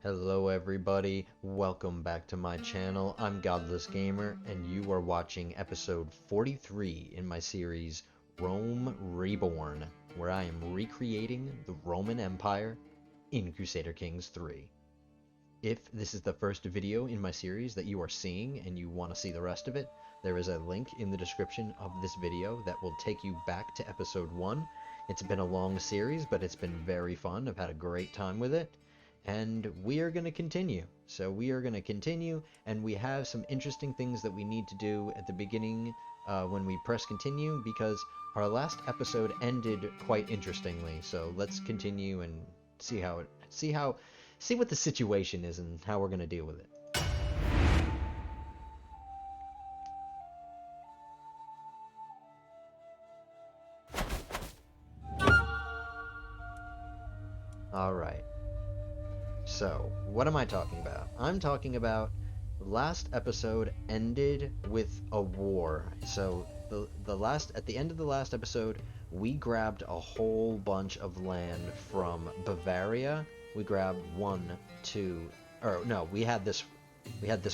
Hello everybody, welcome back to my channel. I'm Godless Gamer, and you are watching episode 43 in my series Rome Reborn, where I am recreating the Roman Empire in Crusader Kings 3. If this is the first video in my series that you are seeing and you want to see the rest of it, there is a link in the description of this video that will take you back to episode 1. It's been a long series, but it's been very fun. I've had a great time with it. And we are going to continue. So we are going to continue, and we have some interesting things that we need to do at the beginning when we press continue, because our last episode ended quite interestingly. So let's continue and see what the situation is and how we're going to deal with it. All right. So, what am I talking about? I'm talking about last episode ended with a war. So, at the end of the last episode, we grabbed a whole bunch of land from Bavaria. We grabbed we had this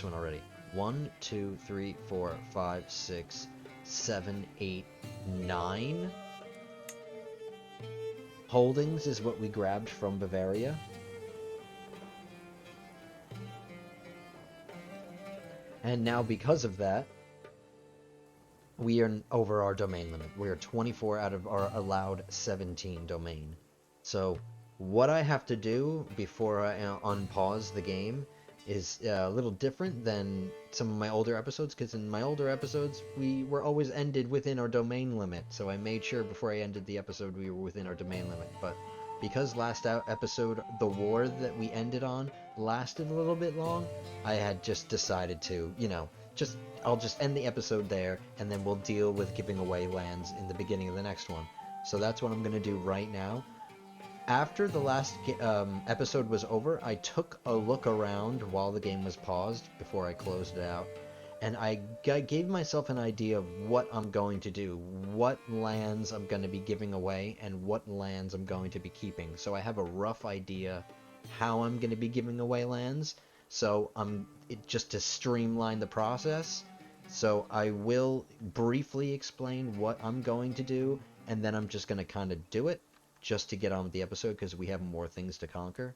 one already. 1, 2, 3, 4, 5, 6, 7, 8, 9 holdings is what we grabbed from Bavaria. And now, because of that, we are over our domain limit. We are 24 out of our allowed 17 domain. So, what I have to do before I unpause the game is a little different than some of my older episodes, because in my older episodes, we were always ended within our domain limit. So I made sure before I ended the episode we were within our domain limit. But because last episode, the war that we ended on lasted a little bit long, I had just decided to, I'll just end the episode there, and then we'll deal with giving away lands in the beginning of the next one. So that's what I'm going to do right now. After the last episode was over, I took a look around while the game was paused before I closed it out, and I gave myself an idea of what I'm going to do, what lands I'm going to be giving away, and what lands I'm going to be keeping. So I have a rough idea how I'm going to be giving away lands, so just to streamline the process. So I will briefly explain what I'm going to do, and then I'm just going to kind of do it, just to get on with the episode, because we have more things to conquer.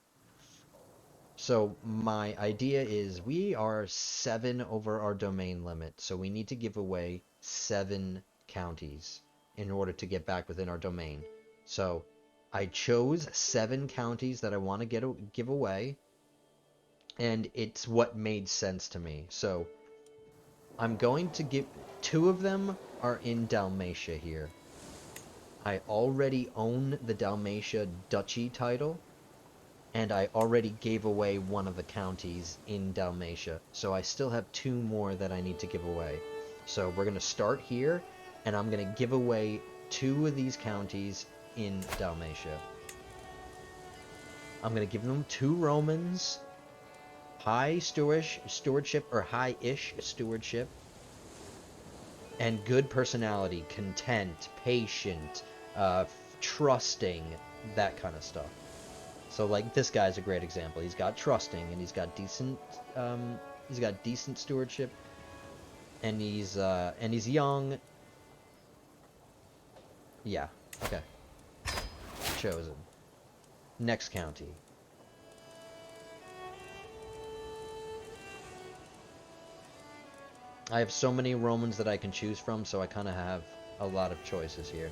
So my idea is we are 7 over our domain limit, so we need to give away 7 counties in order to get back within our domain. So I chose 7 counties that I want to give away, and it's what made sense to me. So I'm going to give 2 of them are in Dalmatia here. I already own the Dalmatia Duchy title, and I already gave away one of the counties in Dalmatia, so I still have 2 more that I need to give away. So we're going to start here, and I'm going to give away 2 of these counties in Dalmatia. I'm going to give them 2 Romans, high stewardship, or high-ish stewardship, and good personality, content, patient, trusting, that kind of stuff. So like this guy's a great example. He's got trusting, and he's got decent stewardship, and he's young. Yeah, okay. Chosen. Next county. I have so many Romans that I can choose from, so I kind of have a lot of choices here.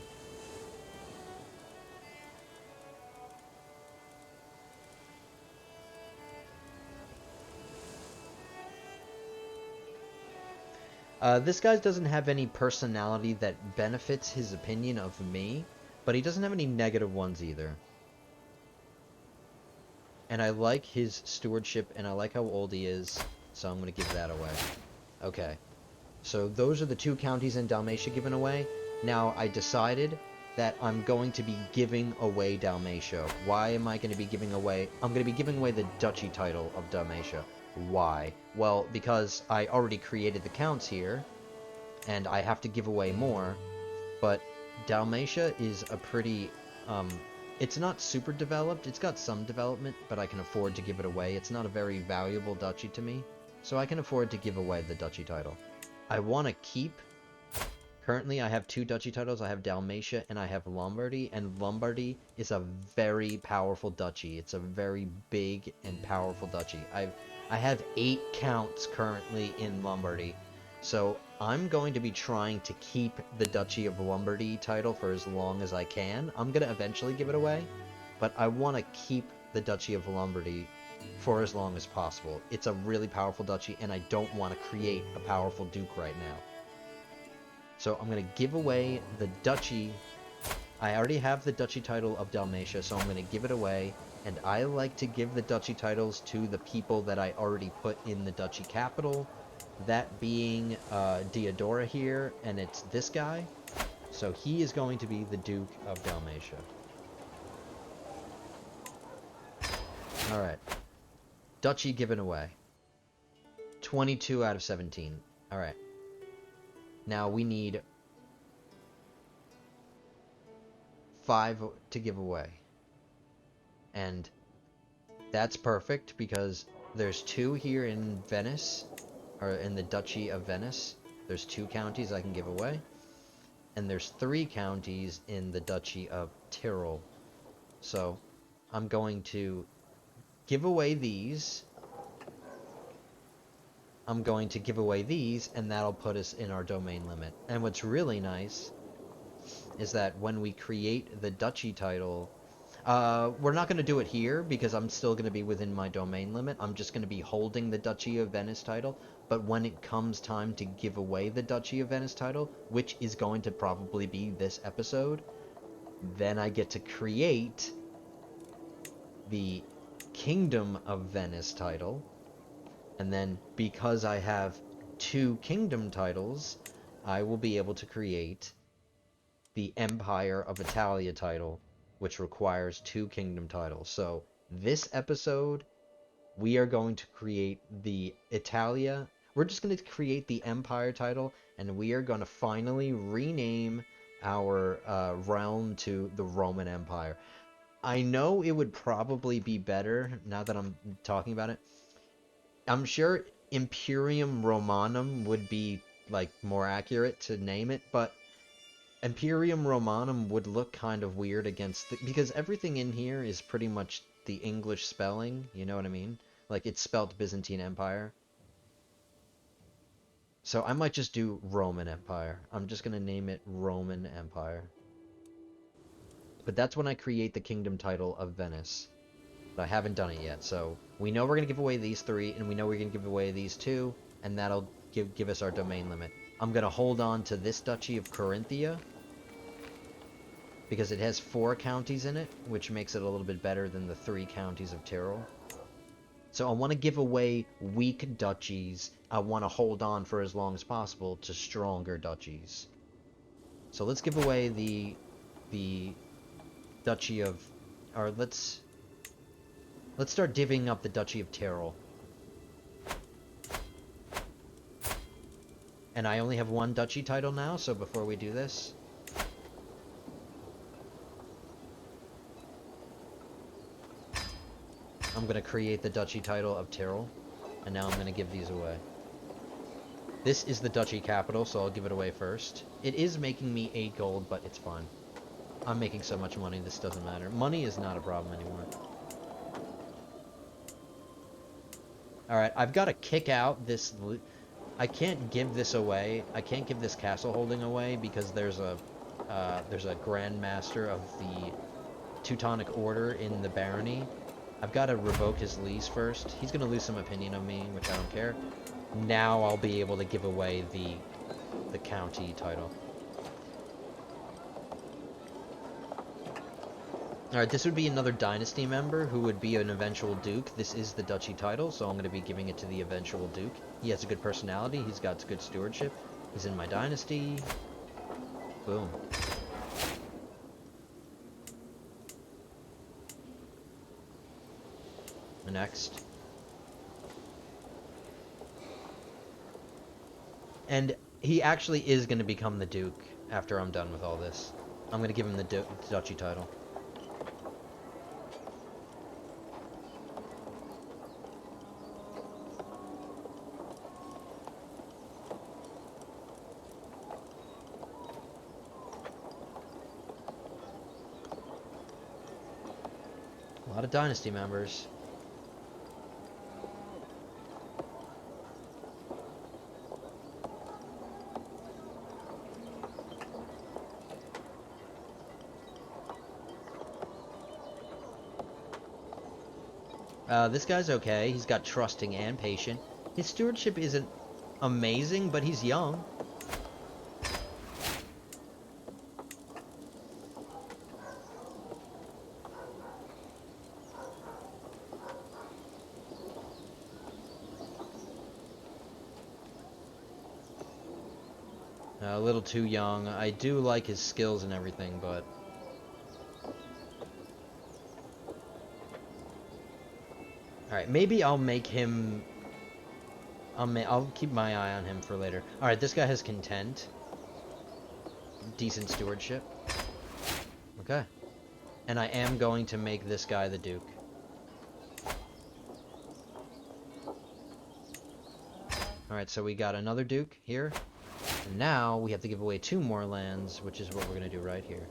This guy doesn't have any personality that benefits his opinion of me, but he doesn't have any negative ones either. And I like his stewardship, and I like how old he is, so I'm going to give that away. Okay, so those are the 2 counties in Dalmatia given away. Now, I decided that I'm going to be giving away Dalmatia. Why am I going to be giving away? I'm going to be giving away the duchy title of Dalmatia. Why? Well, because I already created the counts here, and I have to give away more, but Dalmatia is a pretty It's not super developed. It's got some development, but I can afford to give it away. It's not a very valuable duchy to me, so I can afford to give away the duchy title. I want to keep... Currently, I have 2 duchy titles. I have Dalmatia and I have Lombardy, and Lombardy is a very powerful duchy. It's a very big and powerful duchy. I have 8 counts currently in Lombardy, so I'm going to be trying to keep the Duchy of Lombardy title for as long as I can. I'm going to eventually give it away, but I want to keep the Duchy of Lombardy for as long as possible. It's a really powerful duchy, and I don't want to create a powerful duke right now. So I'm going to give away the duchy. I already have the duchy title of Dalmatia, so I'm going to give it away. And I like to give the duchy titles to the people that I already put in the duchy capital. That being Diodora here, and it's this guy. So he is going to be the Duke of Dalmatia. Alright. Duchy given away. 22 out of 17. Alright. Now we need 5 to give away. And that's perfect because there's 2 here in Venice, or in the Duchy of Venice. There's 2 counties I can give away. And there's 3 counties in the Duchy of Tyrol. So I'm going to give away these. I'm going to give away these, and that'll put us in our domain limit. And what's really nice is that when we create the duchy title, we're not going to do it here because I'm still going to be within my domain limit. I'm just going to be holding the Duchy of Venice title. But when it comes time to give away the Duchy of Venice title, which is going to probably be this episode, then I get to create the Kingdom of Venice title. And then because I have 2 kingdom titles, I will be able to create the Empire of Italia title, which requires 2 kingdom titles. So this episode, we are going to create the Italia. We're just going to create the Empire title, and we are going to finally rename our realm to the Roman Empire. I know it would probably be better, now that I'm talking about it, I'm sure Imperium Romanum would be, like, more accurate to name it, but Imperium Romanum would look kind of weird against... because everything in here is pretty much the English spelling, you know what I mean? Like, it's spelled Byzantine Empire. So I might just do Roman Empire. I'm just going to name it Roman Empire. But that's when I create the kingdom title of Venice. But I haven't done it yet, so we know we're going to give away these 3, and we know we're going to give away these 2, and that'll give us our domain limit. I'm going to hold on to this Duchy of Carinthia, because it has 4 counties in it, which makes it a little bit better than the 3 counties of Tyrol. So I want to give away weak duchies. I want to hold on for as long as possible to stronger duchies. So let's give away the Duchy of... or let's start divvying up the Duchy of Tyrol. And I only have 1 duchy title now, so before we do this... I'm going to create the duchy title of Tyrol. And now I'm going to give these away. This is the duchy capital, so I'll give it away first. It is making me 8 gold, but it's fine. I'm making so much money, this doesn't matter. Money is not a problem anymore. Alright, I've got to kick out this... I can't give this away. I can't give this castle holding away because there's a Grand Master of the Teutonic Order in the barony. I've got to revoke his lease first. He's going to lose some opinion of me, which I don't care. Now I'll be able to give away the county title. Alright, this would be another dynasty member who would be an eventual duke. This is the duchy title, so I'm going to be giving it to the eventual duke. He has a good personality. He's got good stewardship. He's in my dynasty. Boom. Next. And he actually is going to become the duke after I'm done with all this. I'm going to give him the duchy title. A lot of dynasty members. This guy's okay. He's got trusting and patient. His stewardship isn't amazing, but he's young. A little too young. I do like his skills and everything, but... Alright, maybe I'll make him... I'll keep my eye on him for later. Alright, this guy has content. Decent stewardship. Okay. And I am going to make this guy the Duke. Alright, so we got another Duke here. And now we have to give away 2 more lands, which is what we're going to do right here.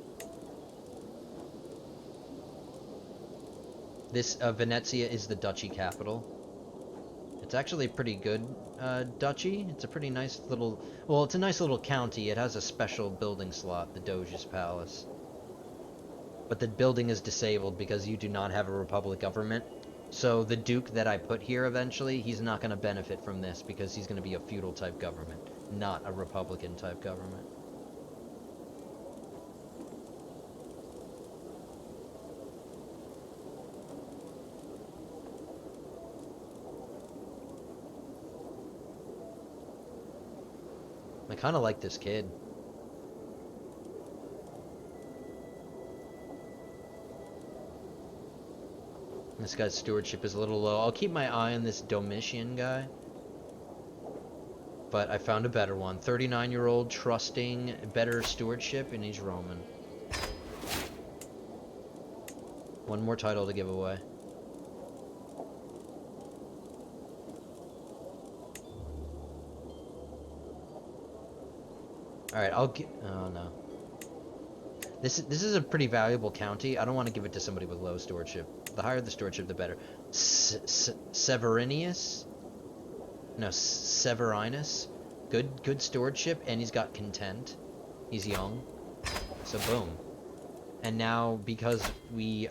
This Venezia is the duchy capital. It's actually a pretty good duchy. It's a pretty nice little... Well, it's a nice little county. It has a special building slot, the Doge's Palace. But the building is disabled because you do not have a republic government. So the Duke that I put here eventually, he's not going to benefit from this because he's going to be a feudal type government, not a republican type government. I kind of like this kid. This guy's stewardship is a little low. I'll keep my eye on this Domitian guy. But I found a better one. 39-year-old, trusting, better stewardship, and he's Roman. One more title to give away. Alright, I'll get... Oh, no. This is a pretty valuable county. I don't want to give it to somebody with low stewardship. The higher the stewardship, the better. Severinus? No, Severinus. Good stewardship, and he's got content. He's young. So, boom. And now, because we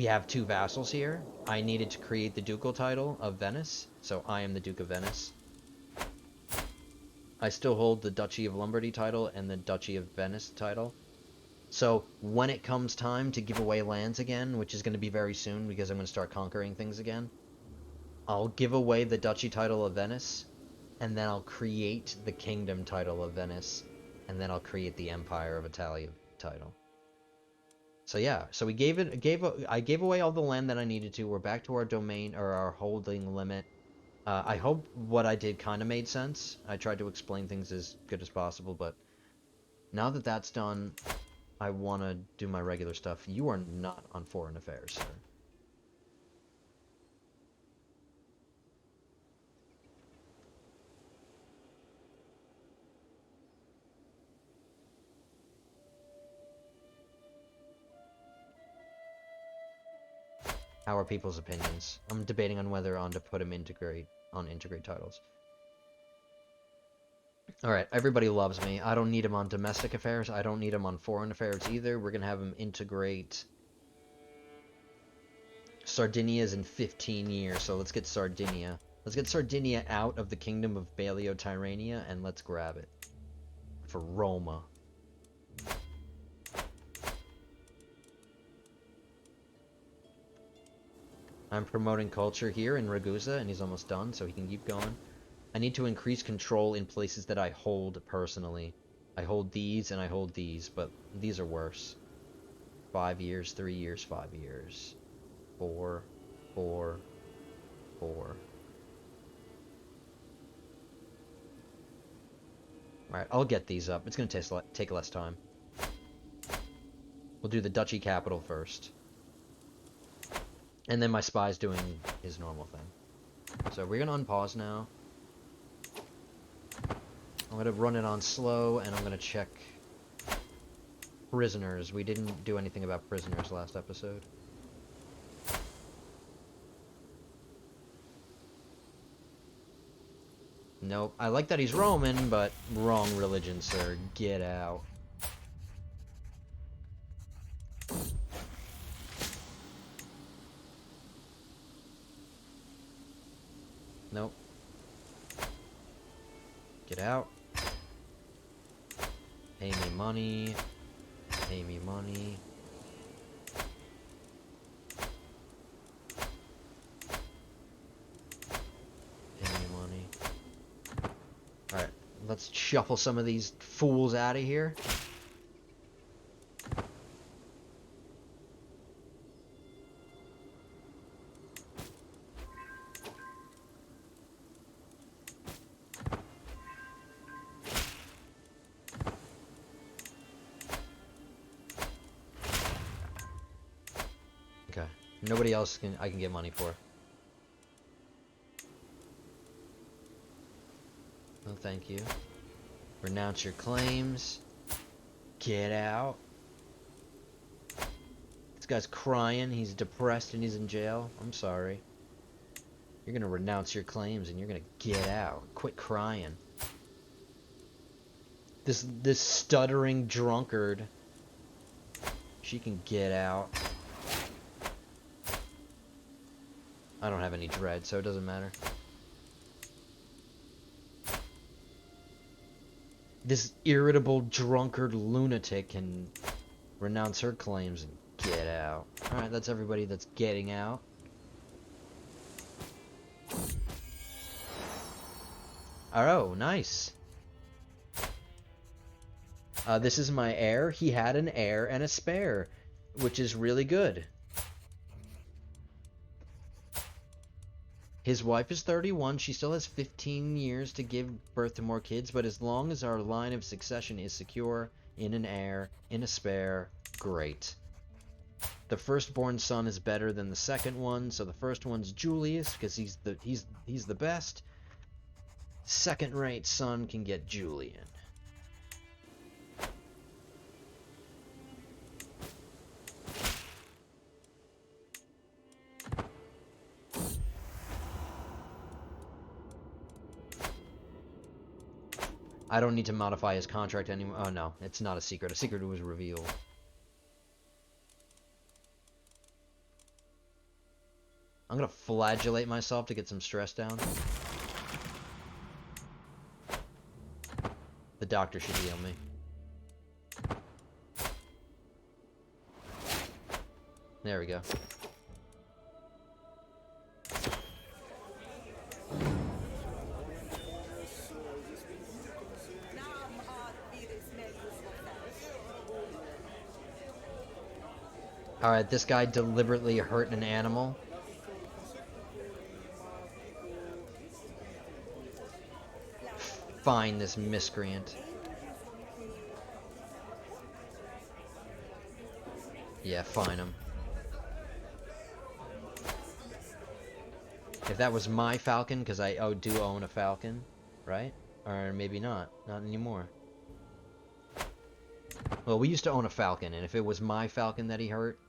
have 2 vassals here, I needed to create the ducal title of Venice. So, I am the Duke of Venice. I still hold the Duchy of Lombardy title and the Duchy of Venice title. So when it comes time to give away lands again, which is going to be very soon because I'm going to start conquering things again, I'll give away the Duchy title of Venice, and then I'll create the Kingdom title of Venice, and then I'll create the Empire of Italia title. So yeah, so I gave away all the land that I needed to. We're back to our domain, or our holding limit. I hope what I did kind of made sense. I tried to explain things as good as possible, but now that that's done, I want to do my regular stuff. You are not on foreign affairs, sir. How are people's opinions? I'm debating on whether to put him integrate titles. Alright, everybody loves me. I don't need him on domestic affairs. I don't need him on foreign affairs either. We're going to have him integrate Sardinia's in 15 years, so let's get Sardinia. Let's get Sardinia out of the kingdom of Balio-Tyrrhenia, and let's grab it. For Roma. I'm promoting culture here in Ragusa, and he's almost done, so he can keep going. I need to increase control in places that I hold personally. I hold these, and I hold these, but these are worse. 5 years, 3 years, 5 years. 4, 4, 4. Alright, I'll get these up. It's going to take less time. We'll do the duchy capital first. And then my spy's doing his normal thing. So we're going to unpause now. I'm going to run it on slow, and I'm going to check prisoners. We didn't do anything about prisoners last episode. Nope. I like that he's Roman, but wrong religion, sir. Get out. Nope. Get out. Pay me money. Pay me money. Pay me money. Alright, let's shuffle some of these fools out of here. Okay. Nobody else I can get money for. No, thank you. Renounce your claims. Get out. This guy's crying. He's depressed and he's in jail. I'm sorry. You're gonna renounce your claims and you're gonna get out. Quit crying. This stuttering drunkard. She can get out. I don't have any dread, so it doesn't matter. This irritable drunkard lunatic can renounce her claims and get out. Alright, that's everybody that's getting out. Oh, nice. This is my heir. He had an heir and a spare, which is really good. His wife is 31. She still has 15 years to give birth to more kids, but as long as our line of succession is secure, in an heir, in a spare, great. The firstborn son is better than the second one, so the first one's Julius, because he's the best. Second-rate son can get Julian. I don't need to modify his contract anymore. Oh no, it's not a secret. A secret was revealed. I'm gonna flagellate myself to get some stress down. The doctor should heal me. There we go. Alright, this guy deliberately hurt an animal. Find this miscreant. Yeah, fine him. If that was my falcon, because I do own a falcon, right? Or maybe not. Not anymore. Well, we used to own a falcon, and if it was my falcon that he hurt,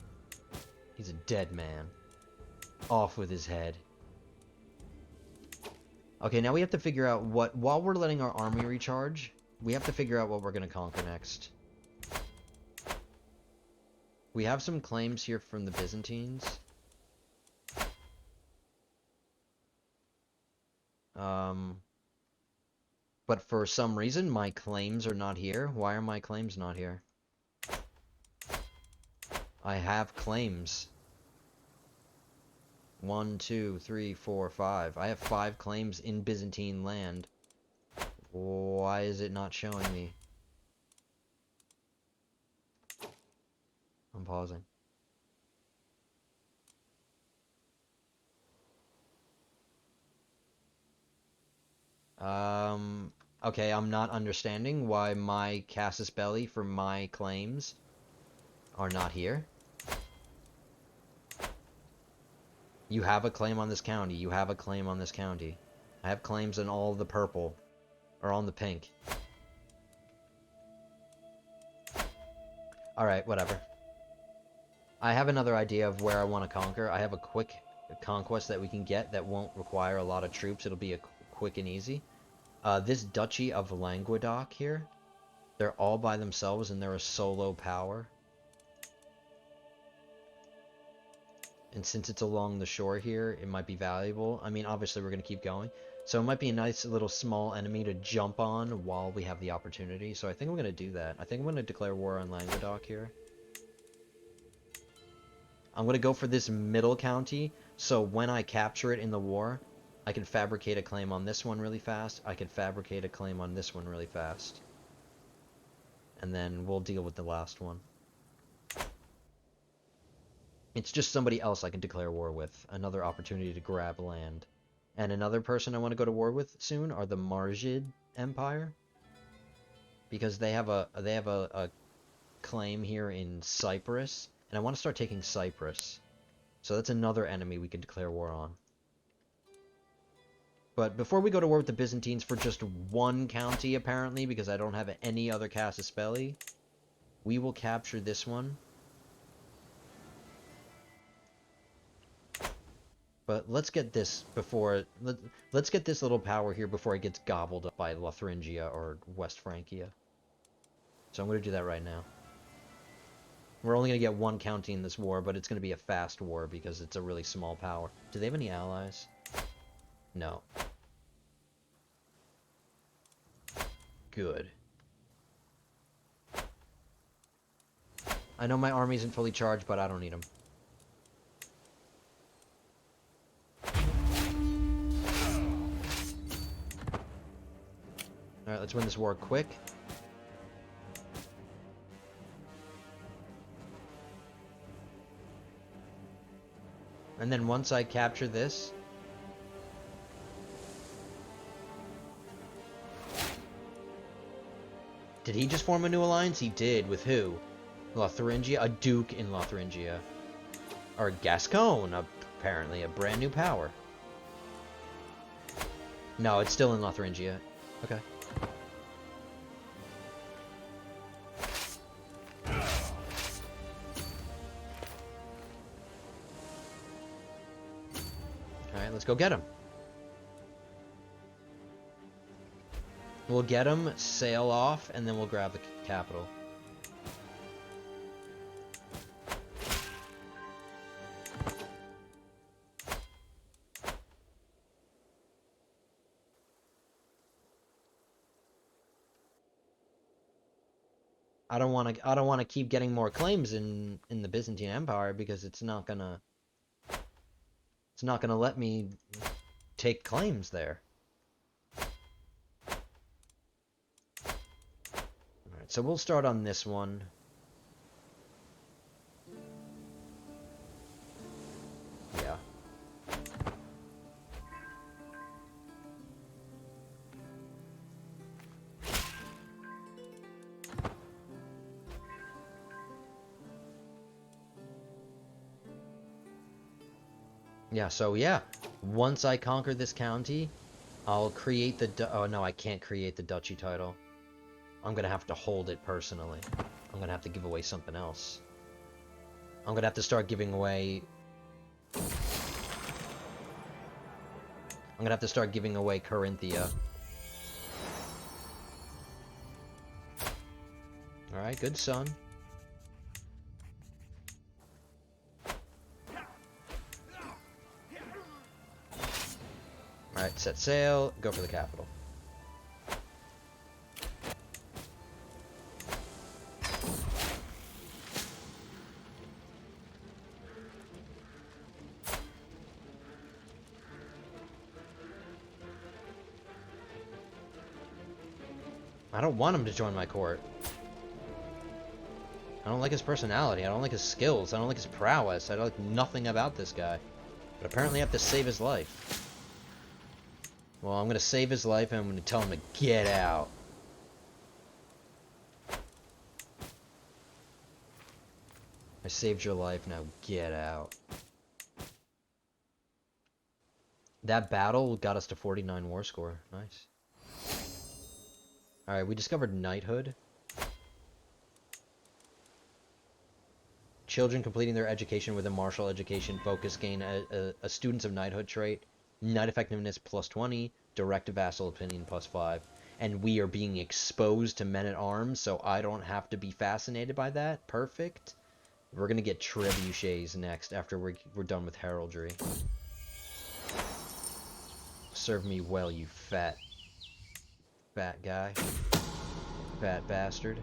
he's a dead man. Off with his head. Okay, now we have to figure out what... While we're letting our army recharge, we have to figure out what we're going to conquer next. We have some claims here from the Byzantines. But for some reason, my claims are not here. Why are my claims not here? I have claims. 1, 2, 3, 4, 5. I have 5 claims in Byzantine land. Why is it not showing me? I'm pausing. Okay, I'm not understanding why my casus belli for my claims are not here. You have a claim on this county. You have a claim on this county. I have claims on all the purple. Or on the pink. Alright, whatever. I have another idea of where I want to conquer. I have a quick conquest that we can get that won't require a lot of troops. It'll be a quick and easy. This Duchy of Languedoc here, they're all by themselves and they're a solo power. And since it's along the shore here, it might be valuable. I mean, obviously we're going to keep going. So it might be a nice little small enemy to jump on while we have the opportunity. So I think I'm going to do that. I think I'm going to declare war on Languedoc here. I'm going to go for this middle county, so when I capture it in the war, I can fabricate a claim on this one really fast. I can fabricate a claim on this one really fast. And then we'll deal with the last one. It's just somebody else I can declare war with. Another opportunity to grab land. And another person I want to go to war with soon are the Margid Empire. Because they have a claim here in Cyprus. And I want to start taking Cyprus. So that's another enemy we can declare war on. But before we go to war with the Byzantines for just one county, apparently, because I don't have any other Casus Belli, we will capture this one. But let's get this before... Let's get this little power here before it gets gobbled up by Lotharingia or West Francia. So I'm going to do that right now. We're only going to get one county in this war, but it's going to be a fast war because it's a really small power. Do they have any allies? No. Good. I know my army isn't fully charged, but I don't need them. Alright, let's win this war quick. And then once I capture this... Did he just form a new alliance? He did. With who? Lotharingia? A duke in Lotharingia. Or Gascon, apparently. A brand new power. No, it's still in Lotharingia. Okay. Alright, let's go get him. We'll get him, sail off, and then we'll grab the capital. I don't want to keep getting more claims in the Byzantine Empire because it's not gonna let me take claims there. Alright, so we'll start on this one. Yeah. Yeah, so yeah, once I conquer this county, I'll create the... Oh no, I can't create the duchy title. I'm gonna have to hold it personally. I'm gonna have to give away something else. I'm gonna have to start giving away... I'm gonna have to start giving away Carinthia. Alright, good son. Alright, set sail, go for the capital. I don't want him to join my court. I don't like his personality, I don't like his skills, I don't like his prowess, I don't like nothing about this guy. But apparently I have to save his life. Well, I'm gonna save his life and I'm gonna tell him to get out. I saved your life, now get out. That battle got us to 49 war score. Nice. Alright, we discovered knighthood. children completing their education with a martial education focus gain a Students of Knighthood trait, Knight effectiveness +20, direct vassal opinion +5. And we are being exposed to men-at-arms, so I don't have to be fascinated by that. Perfect. We're gonna get trebuchets next after we're done with heraldry. Serve me well, you fat guy. Fat bastard.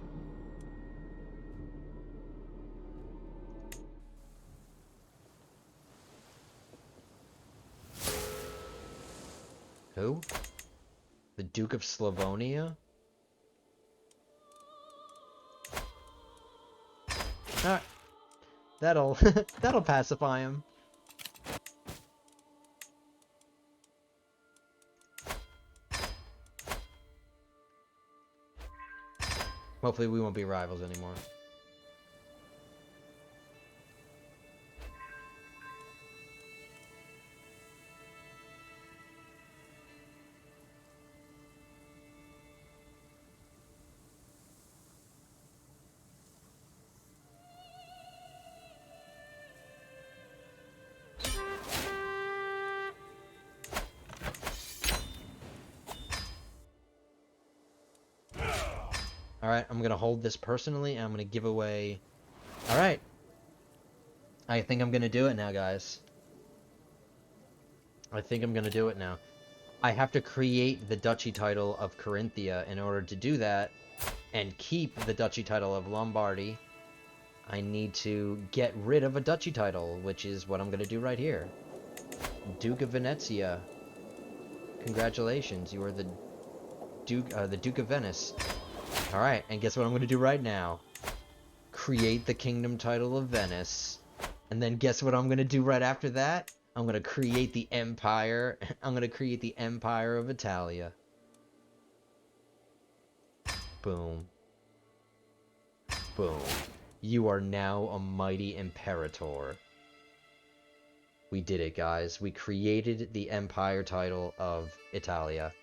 Who? The Duke of Slavonia? Ah, that'll that'll pacify him. Hopefully we won't be rivals anymore. Alright, I'm gonna hold this personally, and I'm gonna give away... Alright. I think I'm gonna do it now, guys. I think I'm gonna do it now. I have to create the duchy title of Carinthia in order to do that, and keep the duchy title of Lombardy. I need to get rid of a duchy title, which is what I'm gonna do right here. Duke of Venezia. Congratulations, you are the Duke of Venice. Alright, and guess what I'm going to do right now? Create the kingdom title of Venice. And then guess what I'm going to do right after that? I'm going to create the empire. I'm going to create the Empire of Italia. Boom. Boom. You are now a mighty imperator. We did it, guys. We created the empire title of Italia.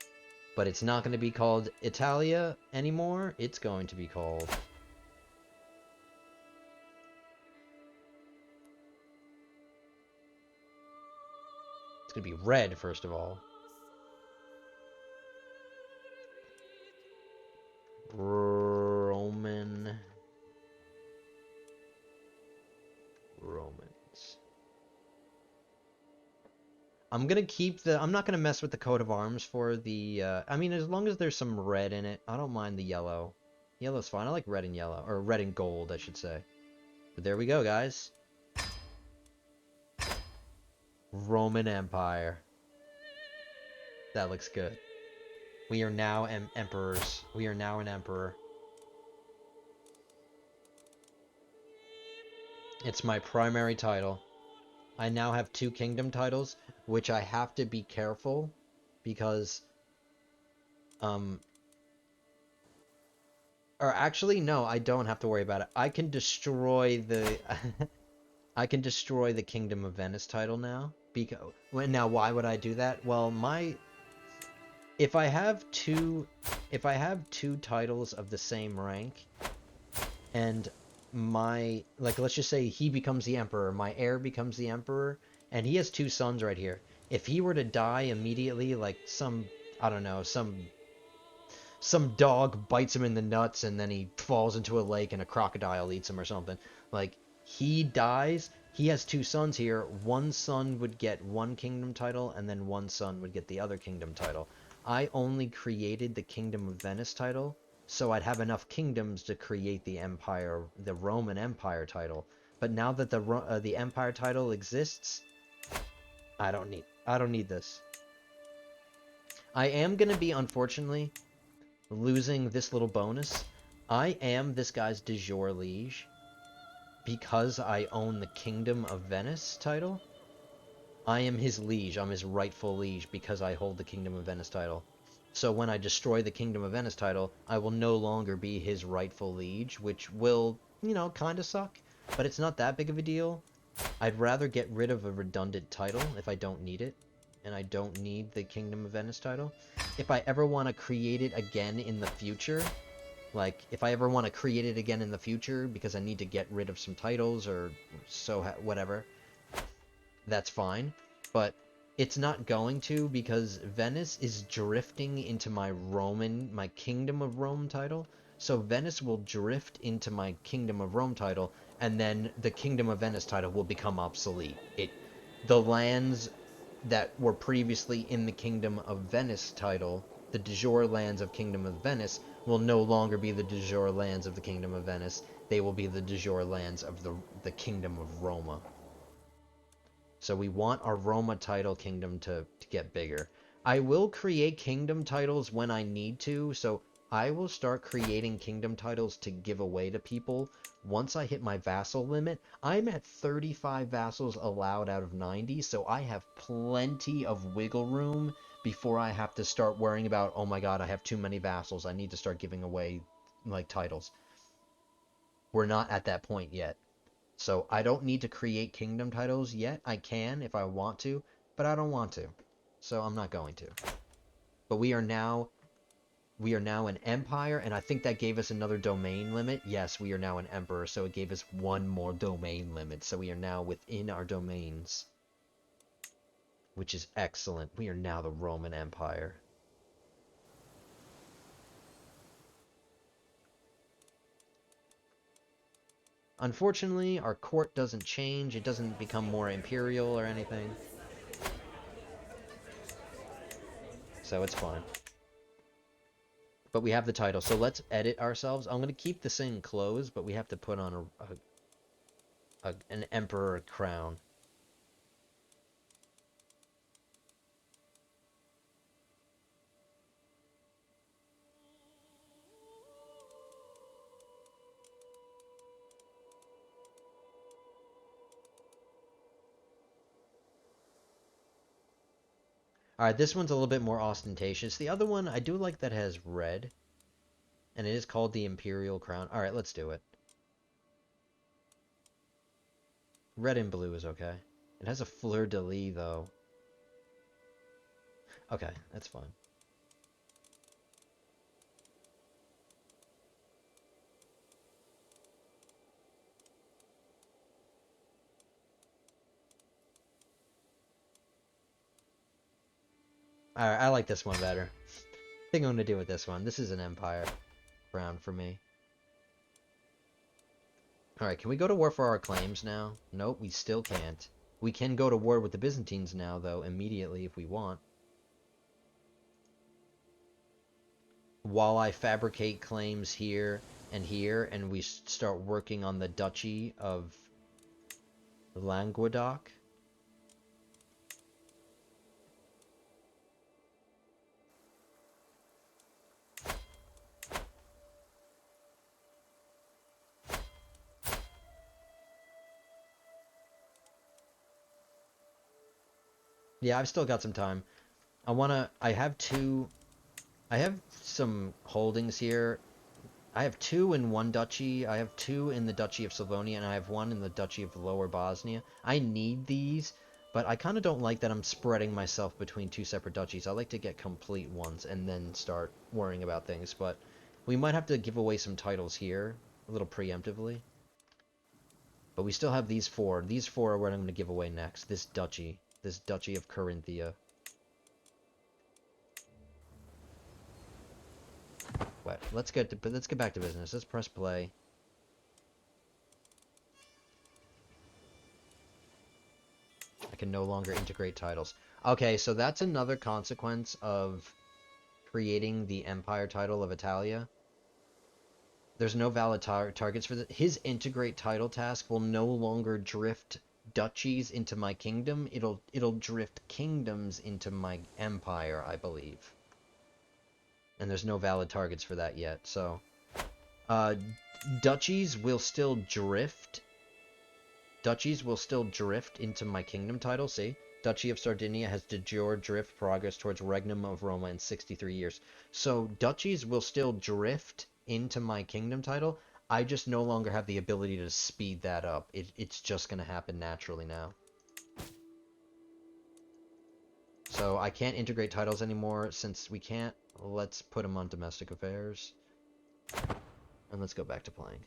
But it's not going to be called Italia anymore. It's going to be called... It's going to be red, first of all. Romans. I'm gonna keep the... I'm not gonna mess with the coat of arms for the... I mean, as long as there's some red in it, I don't mind the yellow. Yellow's fine. I like red and yellow. Or red and gold, I should say. But there we go, guys. Roman Empire. That looks good. We are now emperors. We are now an emperor. It's my primary title. I now have 2 kingdom titles, which I have to be careful because or actually no, I don't have to worry about it. I can destroy the I can destroy the Kingdom of Venice title now. Because now why would I do that? Well, if I have two titles of the same rank, and let's just say he becomes the emperor, my heir becomes the emperor, and he has 2 sons right here. If he were to die immediately, like I don't know, some dog bites him in the nuts and then he falls into a lake and a crocodile eats him or something, like, he dies, he has 2 sons here, one son would get 1 kingdom title, and then one son would get the other kingdom title. I only created the Kingdom of Venice title so I'd have enough kingdoms to create the empire, the Roman Empire title. But now that the Empire title exists, I don't need this. I am gonna be, unfortunately, losing this little bonus. I am this guy's de jure liege because I own the Kingdom of Venice title. I am his liege. I'm his rightful liege because I hold the Kingdom of Venice title. So when I destroy the Kingdom of Venice title, I will no longer be his rightful liege, which will, you know, kind of suck. But it's not that big of a deal. I'd rather get rid of a redundant title if I don't need it. And I don't need the Kingdom of Venice title. If I ever want to create it again in the future, Like, if I ever want to create it again in the future because I need to get rid of some titles or so whatever, that's fine. But it's not going to, because Venice is drifting into my Kingdom of Rome title. So Venice will drift into my Kingdom of Rome title, and then the Kingdom of Venice title will become obsolete. The lands that were previously in the Kingdom of Venice title, the de jure lands of Kingdom of Venice, will no longer be the de jure lands of the Kingdom of Venice. They will be the de jure lands of the Kingdom of Roma. So we want our Roma title kingdom to get bigger. I will create kingdom titles when I need to, so I will start creating kingdom titles to give away to people once I hit my vassal limit. I'm at 35 vassals allowed out of 90, so I have plenty of wiggle room before I have to start worrying about, oh my god, I have too many vassals, I need to start giving away, like, titles. We're not at that point yet. So I don't need to create kingdom titles yet. I can if I want to, but I don't want to. So I'm not going to. But we are now an empire, and I think that gave us another domain limit. Yes, we are now an emperor, so it gave us one more domain limit. So we are now within our domains, which is excellent. We are now the Roman Empire. Unfortunately, our court doesn't change. It doesn't become more imperial or anything. So it's fine. But we have the title, so let's edit ourselves. I'm going to keep this thing closed, but we have to put on an emperor crown. Alright, this one's a little bit more ostentatious. The other one, I do like that it has red. And it is called the Imperial Crown. Alright, let's do it. Red and blue is okay. It has a fleur-de-lis, though. Okay, that's fine. Alright, I like this one better. I think I'm going to do with this one. This is an Empire crown for me. Alright, can we go to war for our claims now? Nope, we still can't. We can go to war with the Byzantines now, though, immediately if we want. While I fabricate claims here, and we start working on the Duchy of Languedoc. Yeah, I've still got some time. I have some holdings here. I have 2 in one duchy. I have 2 in the Duchy of Slavonia, and I have 1 in the Duchy of Lower Bosnia. I need these, but I kind of don't like that I'm spreading myself between 2 separate duchies. I like to get complete ones and then start worrying about things, but we might have to give away some titles here, a little preemptively. But we still have these 4. These 4 are what I'm going to give away next. This Duchy of Carinthia. But let's get back to business. Let's press play. I can no longer integrate titles. Okay, so that's another consequence of creating the Empire title of Italia. There's no valid targets for this. His integrate title task will no longer drift duchies into my kingdom. It'll drift kingdoms into my empire, I believe. And there's no valid targets for that yet, so duchies will still drift. Duchies will still drift into my kingdom title, see? Duchy of Sardinia has de jure drift progress towards Regnum of Roma in 63 years. So duchies will still drift into my kingdom title. I just no longer have the ability to speed that up. It's just going to happen naturally now. So I can't integrate titles anymore. Since we can't, let's put them on domestic affairs. And let's go back to playing.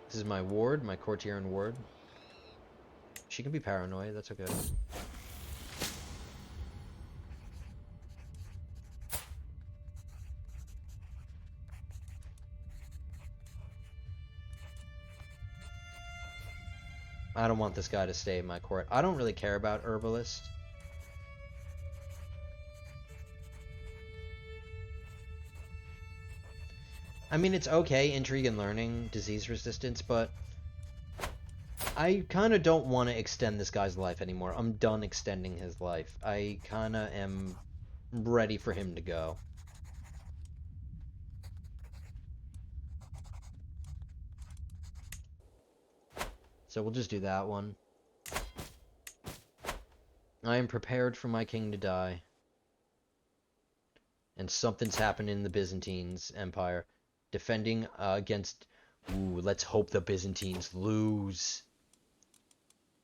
This is my ward, my courtier and ward. She can be paranoid, that's okay. I don't want this guy to stay in my court. I don't really care about Herbalist. I mean, it's okay, intrigue and learning, disease resistance, but I kind of don't want to extend this guy's life anymore. I'm done extending his life. I kind of am ready for him to go. So we'll just do that one. I am prepared for my king to die. And something's happened in the Byzantines Empire. Defending against... Ooh, let's hope the Byzantines lose.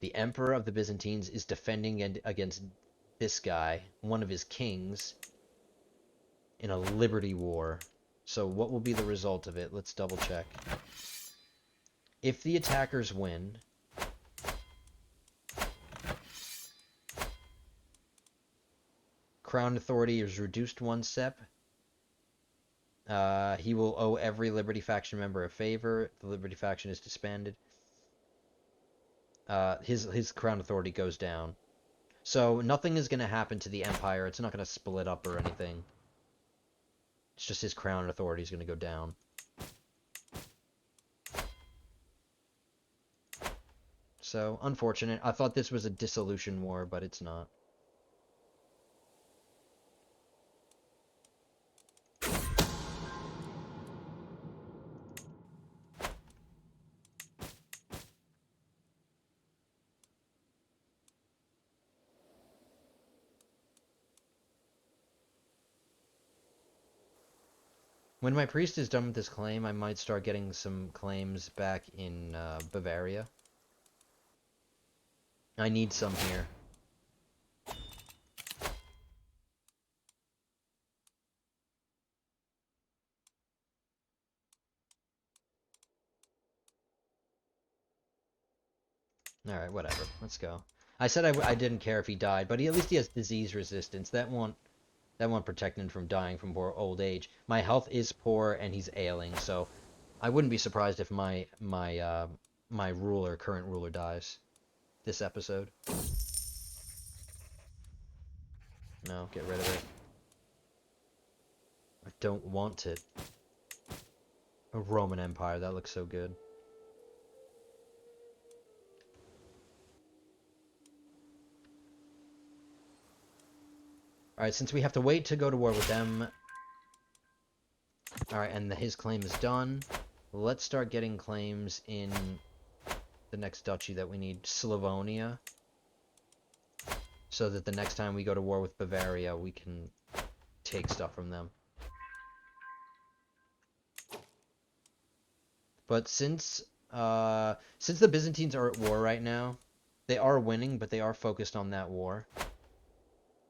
The Emperor of the Byzantines is defending against this guy, one of his kings, in a liberty war. So what will be the result of it? Let's double check. If the attackers win... Crown authority is reduced 1 step. He will owe every Liberty faction member a favor. The Liberty faction is disbanded. His crown authority goes down. So nothing is going to happen to the Empire. It's not going to split up or anything. It's just his crown authority is going to go down. So, unfortunate. I thought this was a dissolution war, but it's not. When my priest is done with this claim, I might start getting some claims back in Bavaria. I need some here. Alright, whatever. Let's go. I said I didn't care if he died, but at least he has disease resistance. That won't protect him from dying from poor old age. My health is poor and he's ailing, so I wouldn't be surprised if my current ruler dies this episode. No, get rid of it. I don't want it. A Roman Empire, that looks so good. Alright, since we have to wait to go to war with them... Alright, and his claim is done. Let's start getting claims in the next duchy that we need, Slavonia. So that the next time we go to war with Bavaria, we can take stuff from them. But since the Byzantines are at war right now, they are winning, but they are focused on that war.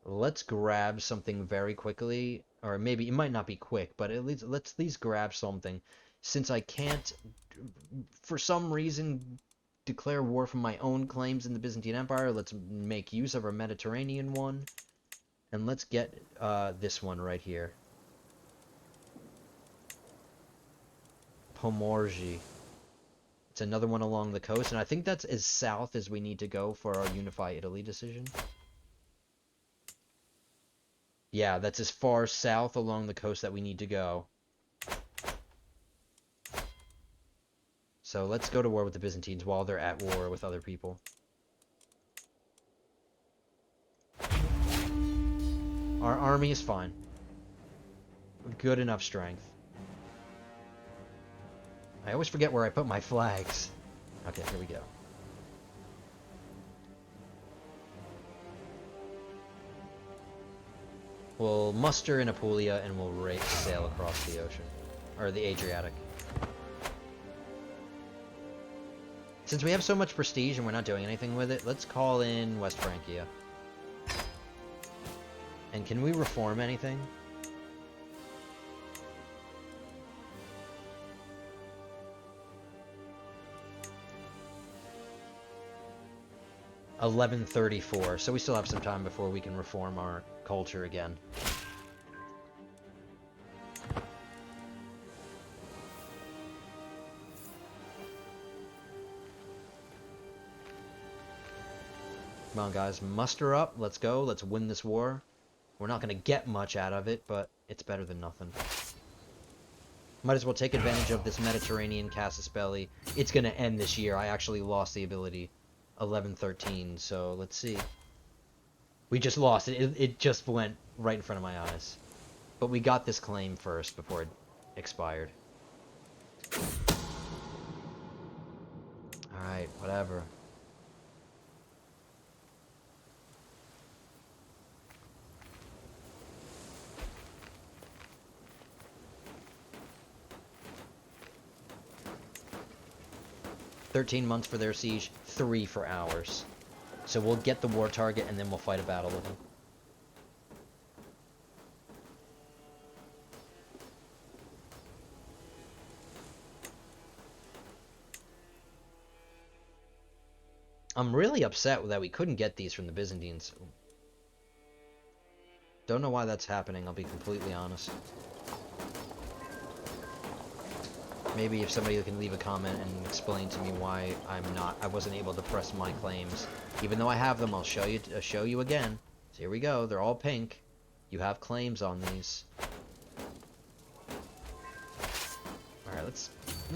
Let's grab something very quickly, or maybe it might not be quick, but let's at least grab something. Since I can't, for some reason, declare war from my own claims in the Byzantine Empire, let's make use of our Mediterranean one, and let's get this one right here. Pomorje. It's another one along the coast, and I think that's as south as we need to go for our Unify Italy decision. Yeah, that's as far south along the coast that we need to go. So let's go to war with the Byzantines while they're at war with other people. Our army is fine. Good enough strength. I always forget where I put my flags. Okay, here we go. We'll muster in Apulia and we'll sail across the ocean. Or the Adriatic. Since we have so much prestige and we're not doing anything with it, let's call in West Francia. And can we reform anything? $1134, so we still have some time before we can reform our culture again. Come on, guys, muster up. Let's go. Let's win this war. We're not going to get much out of it, but it's better than nothing. Might as well take advantage of this Mediterranean casus belli. It's going to end this year. I actually lost the ability 1113, so let's see. We just lost it. It just went right in front of my eyes. But we got this claim first before it expired. Alright, whatever. $13 months for their siege, 3 for ours. So we'll get the war target and then we'll fight a battle with them. I'm really upset that we couldn't get these from the Byzantines. Don't know why that's happening, I'll be completely honest. Maybe if somebody can leave a comment and explain to me why I wasn't able to press my claims. Even though I have them, I'll show you again. So here we go, they're all pink. You have claims on these. Alright, let's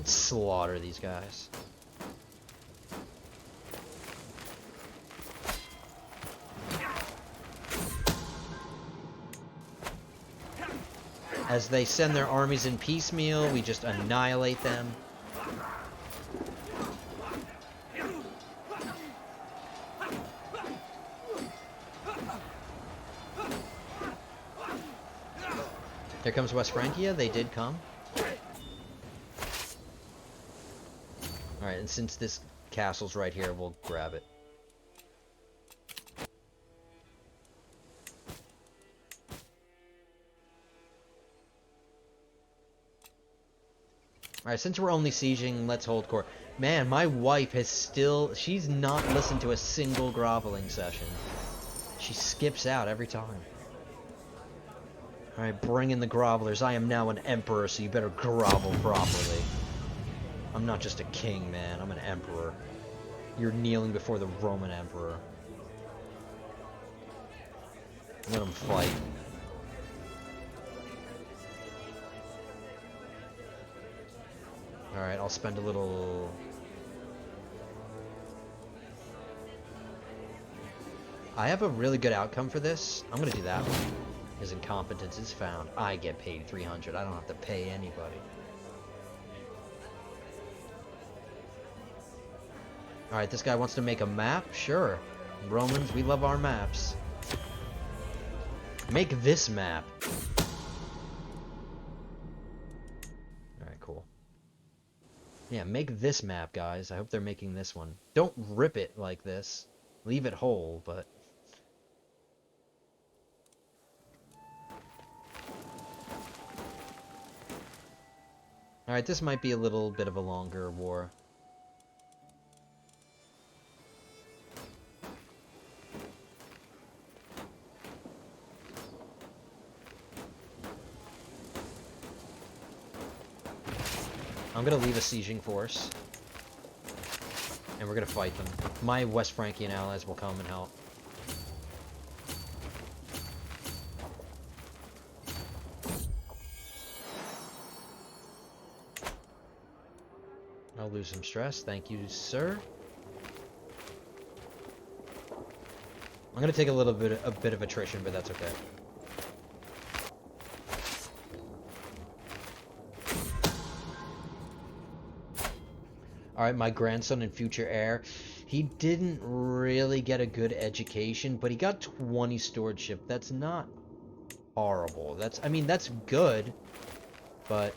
slaughter these guys. As they send their armies in piecemeal, we just annihilate them. Here comes West Francia. They did come. Alright, and since this castle's right here, we'll grab it. Alright, since we're only sieging, let's hold court. Man, my wife she's not listened to a single groveling session. She skips out every time. Alright, bring in the grovelers. I am now an emperor, so you better grovel properly. I'm not just a king, man. I'm an emperor. You're kneeling before the Roman emperor. Let them fight. Alright, I'll spend a little... I have a really good outcome for this. I'm gonna do that one. His incompetence is found. I get paid 300. I don't have to pay anybody. Alright, this guy wants to make a map? Sure. Romans, we love our maps. Make this map. Alright, cool. Yeah, make this map, guys. I hope they're making this one. Don't rip it like this. Leave it whole, but... Alright, this might be a little bit of a longer war. I'm gonna leave a sieging force. And we're gonna fight them. My West Frankian allies will come and help. I'll lose some stress. Thank you, sir. I'm gonna take a bit of attrition, but that's okay. Alright, my grandson and future heir, he didn't really get a good education, but he got 20 stewardship. That's not horrible. I mean, that's good, but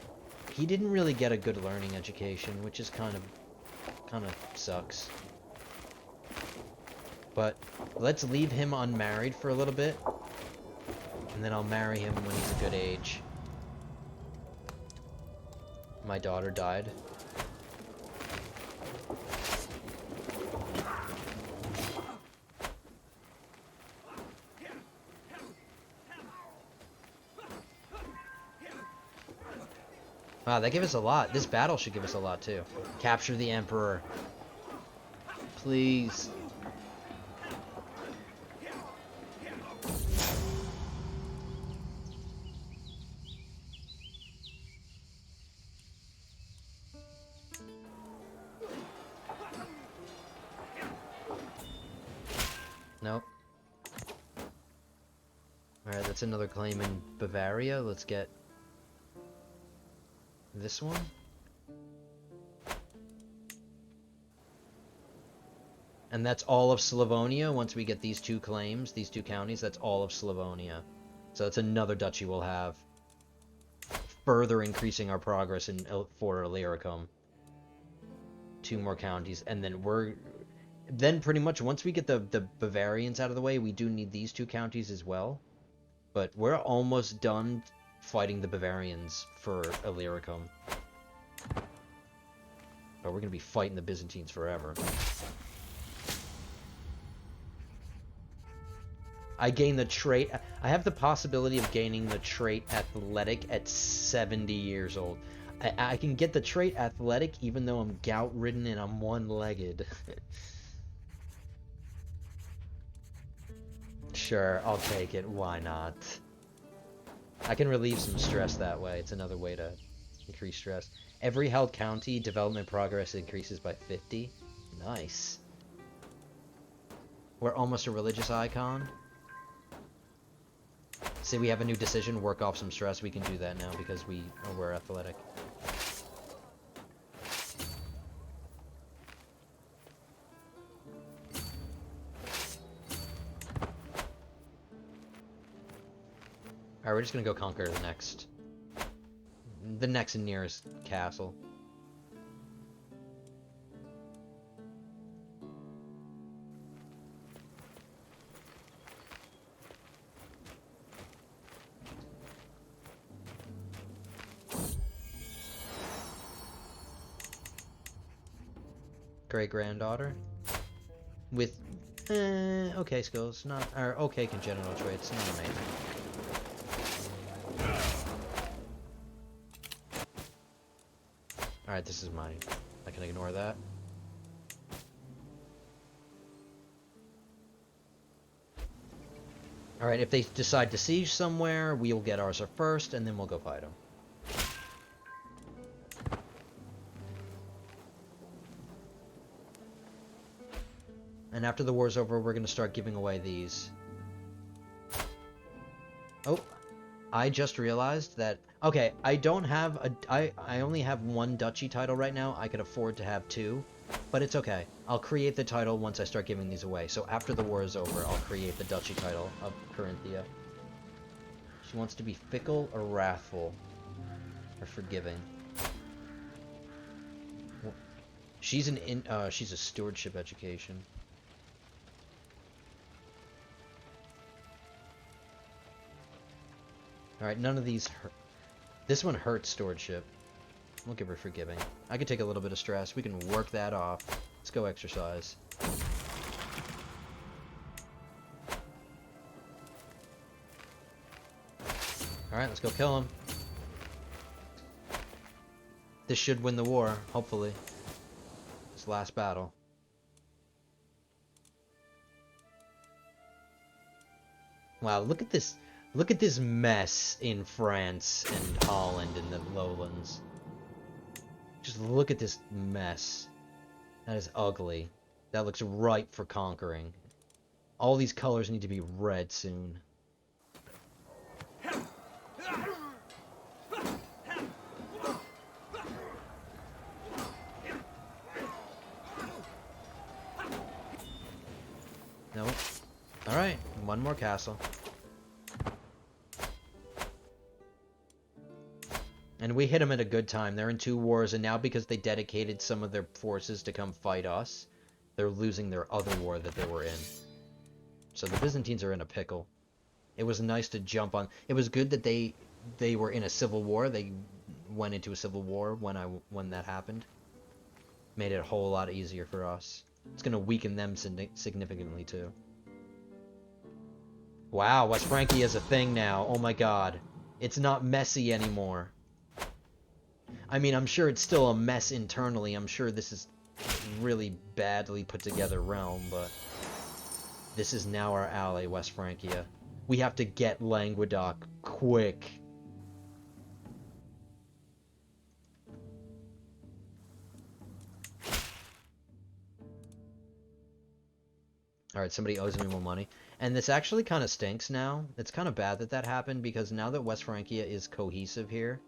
he didn't really get a good learning education, which is kind of Kind of sucks. But let's leave him unmarried for a little bit. And then I'll marry him when he's a good age. My daughter died. Wow, that gave us a lot. This battle should give us a lot, too. Capture the Emperor. Please. Nope. Alright, that's another claim in Bavaria. Let's get this one. And that's all of Slavonia. Once we get these two claims, these two counties, that's all of Slavonia. So that's another duchy we'll have. Further increasing our progress in for Illyricum. 2 more counties. And then then pretty much once we get the Bavarians out of the way, we do need these 2 counties as well. But we're almost done fighting the Bavarians for Illyricum. But we're going to be fighting the Byzantines forever. I gain the trait. I have the possibility of gaining the trait Athletic at 70 years old. I can get the trait Athletic even though I'm gout-ridden and I'm one-legged. Sure, I'll take it. Why not? I can relieve some stress that way. It's another way to increase stress. Every held county, development progress increases by 50. Nice. We're almost a religious icon. Say we have a new decision, work off some stress, we can do that now because we're athletic. Alright, we're just gonna go conquer the next nearest castle. Great-granddaughter with okay skills, not or okay congenital traits, not amazing. Alright, this is mine. I can ignore that. Alright, if they decide to siege somewhere, we'll get ours first, and then we'll go fight them. And after the war's over, we're going to start giving away these. Oh, I just realized that... Okay, I don't have a... I only have 1 duchy title right now. I could afford to have 2, but it's okay. I'll create the title once I start giving these away. So after the war is over, I'll create the duchy title of Carinthia. She wants to be fickle or wrathful. Or forgiving. She's she's a stewardship education. Alright, none of these hurt. This one hurts stewardship. We'll give her forgiving. I could take a little bit of stress. We can work that off. Let's go exercise. Alright, let's go kill him. This should win the war, hopefully. This last battle. Wow, look at this. Look at this mess in France and Holland and the lowlands. Just look at this mess. That is ugly. That looks ripe for conquering. All these colors need to be red soon. Nope. Alright, 1 more castle. And we hit them at a good time. They're in 2 wars, and now because they dedicated some of their forces to come fight us, they're losing their other war that they were in. So the Byzantines are in a pickle. It was nice to jump on. It was good that they were in a civil war. They went into a civil war when that happened. Made it a whole lot easier for us. It's going to weaken them significantly too. Wow, West Francia is a thing now. Oh my god. It's not messy anymore. I mean, I'm sure it's still a mess internally. I'm sure this is really badly put together realm, but this is now our ally, West Francia. We have to get Languedoc quick. Alright, somebody owes me more money. And this actually kind of stinks now. It's kind of bad that that happened, because now that West Francia is cohesive here,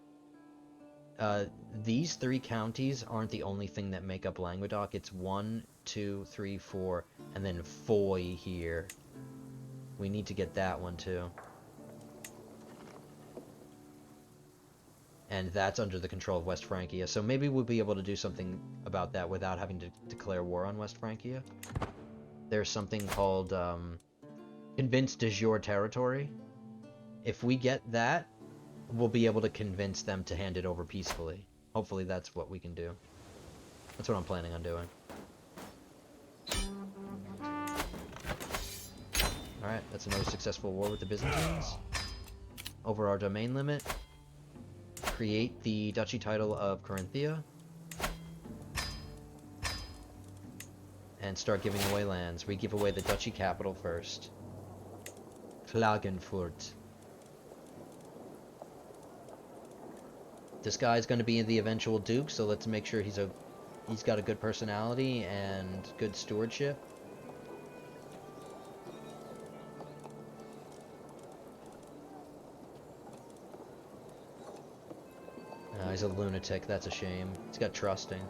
these 3 counties aren't the only thing that make up Languedoc. It's 1, 2, 3, 4, and then Foy here. We need to get that one too. And that's under the control of West Francia. So maybe we'll be able to do something about that without having to declare war on West Francia. There's something called convince de jure territory. If we get that, we'll be able to convince them to hand it over peacefully. Hopefully that's what we can do. That's what I'm planning on doing. Alright, that's another successful war with the Byzantines. Over our domain limit. Create the duchy title of Carinthia. And start giving away lands. We give away the duchy capital first. Klagenfurt. This guy's going to be the eventual duke, so let's make sure he's got a good personality and good stewardship. He's a lunatic, that's a shame. He's got trusting.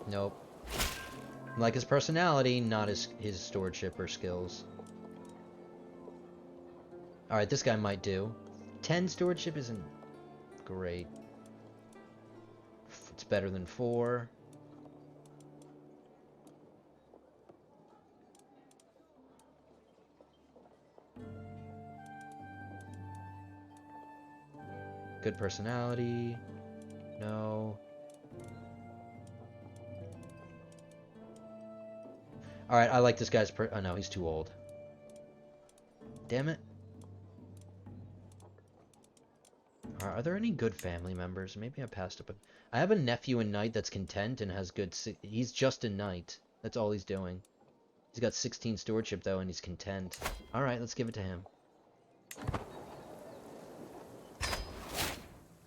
Nope. Like his personality, not his stewardship or skills. Alright, this guy might do. 10 stewardship isn't great. It's better than 4. Good personality. No. Alright, I like this guy's oh no, he's too old. Damn it. Are there any good family members? Maybe I passed up. I have a nephew in Knight that's content and has good... He's just a Knight. That's all he's doing. He's got 16 stewardship, though, and he's content. Alright, let's give it to him.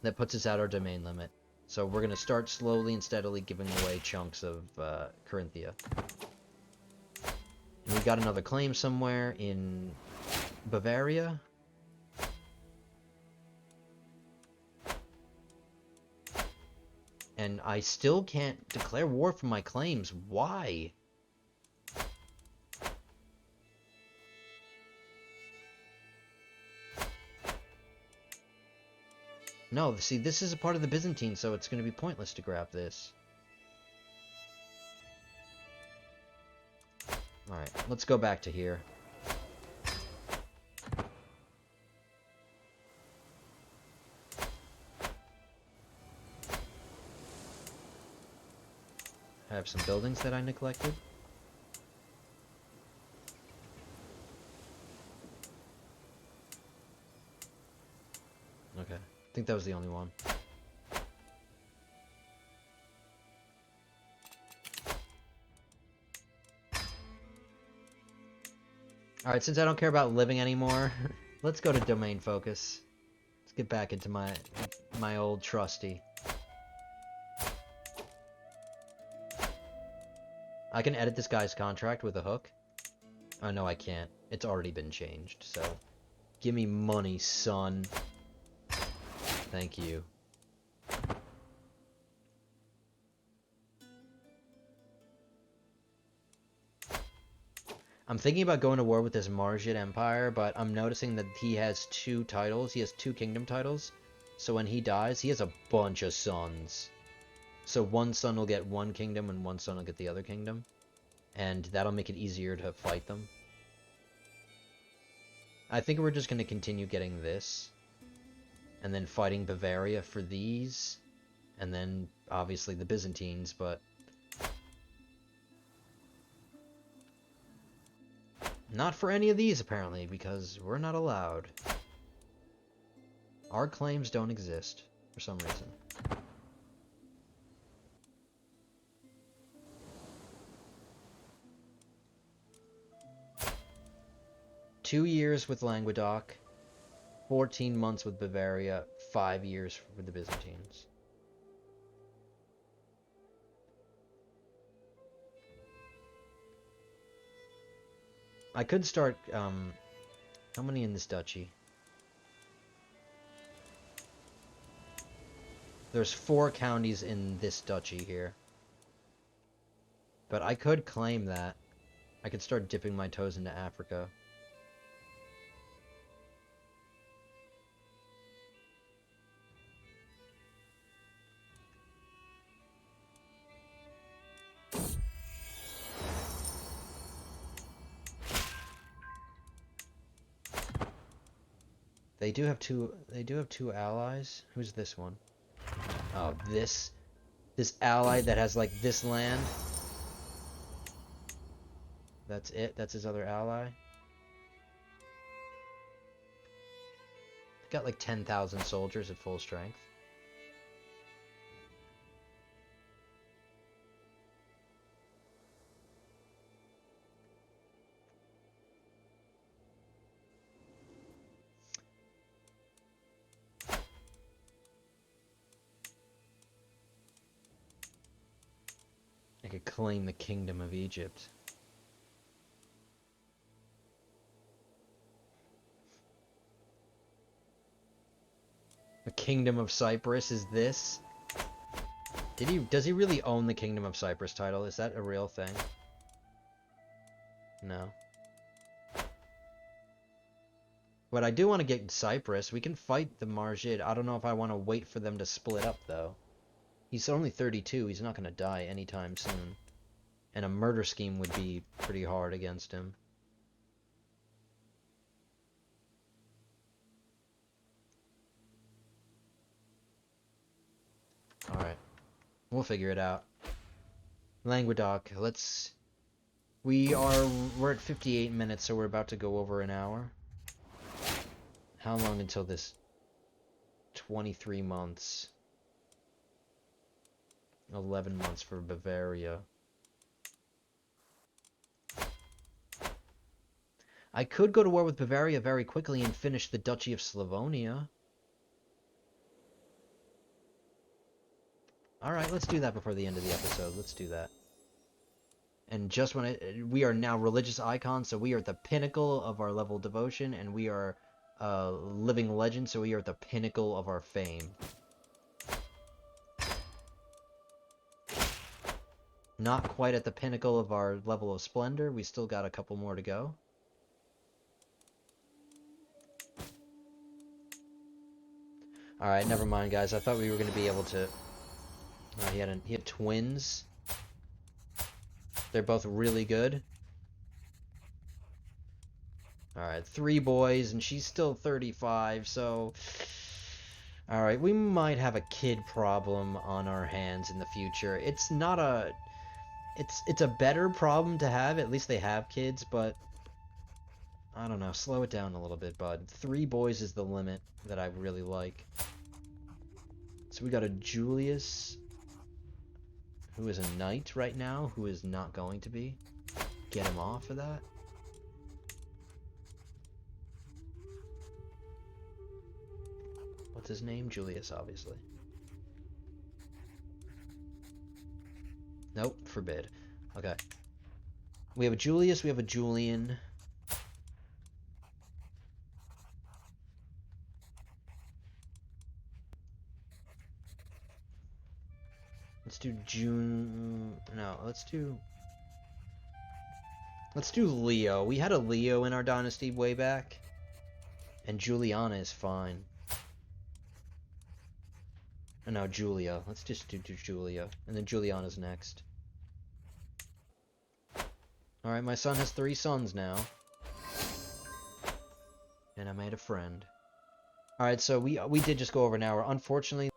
That puts us at our domain limit. So we're going to start slowly and steadily giving away chunks of Carinthia. And we got another claim somewhere in Bavaria. And I still can't declare war for my claims. Why? No, see, this is a part of the Byzantine, so it's going to be pointless to grab this. Alright, let's go back to here. I have some buildings that I neglected. Okay, I think that was the only one. Alright, since I don't care about living anymore, let's go to domain focus. Let's get back into my old trusty. I can edit this guy's contract with a hook. Oh, no, I can't. It's already been changed, so... Give me money, son. Thank you. I'm thinking about going to war with this Margid Empire, but I'm noticing that he has 2 titles. He has 2 kingdom titles. So when he dies, he has a bunch of sons. So one son will get one kingdom and one son will get the other kingdom. And that'll make it easier to fight them. I think we're just going to continue getting this. And then fighting Bavaria for these. And then, obviously, the Byzantines, but... not for any of these, apparently, because we're not allowed. Our claims don't exist, for some reason. Two years with Languedoc, 14 months with Bavaria, 5 years for the Byzantines. I could start, how many in this duchy? There's 4 counties in this duchy here. But I could claim that. I could start dipping my toes into Africa. They do have two allies. Who's this one? Oh, this ally that has like this land. That's it. That's his other ally. Got like 10,000 soldiers at full strength. I could claim the Kingdom of Egypt. The Kingdom of Cyprus is this? Does he really own the Kingdom of Cyprus title? Is that a real thing? No. But I do want to get Cyprus. We can fight the Margid. I don't know if I want to wait for them to split up, though. He's only 32. He's not going to die anytime soon. And a murder scheme would be pretty hard against him. Alright. We'll figure it out. Languedoc, we're at 58 minutes, so we're about to go over an hour. How long until this? 23 months. 11 months for Bavaria. I could go to war with Bavaria very quickly and finish the Duchy of Slavonia. Alright, let's do that before the end of the episode. Let's do that. And just when we are now religious icons, so we are at the pinnacle of our level of devotion, and we are living legends, so we are at the pinnacle of our fame. Not quite at the pinnacle of our level of splendor. We still got a couple more to go. Alright, never mind, guys. I thought we were going to be able to... he had twins. They're both really good. Alright, 3 boys, and she's still 35, so... Alright, we might have a kid problem on our hands in the future. It's not a... It's a better problem to have. At least they have kids, but... I don't know. Slow it down a little bit, bud. 3 boys is the limit that I really like. So we got a Julius, who is a knight right now, who is not going to be. Get him off of that. What's his name? Julius, obviously. Nope, forbid. Okay. We have a Julius, we have a Julian. Let's do June... No, let's do... Let's do Leo. We had a Leo in our dynasty way back. And Juliana is fine. Oh, no, Julia. Let's just do Julia. And then Juliana's next. Alright, my son has 3 sons now. And I made a friend. Alright, so we did just go over an hour. Unfortunately,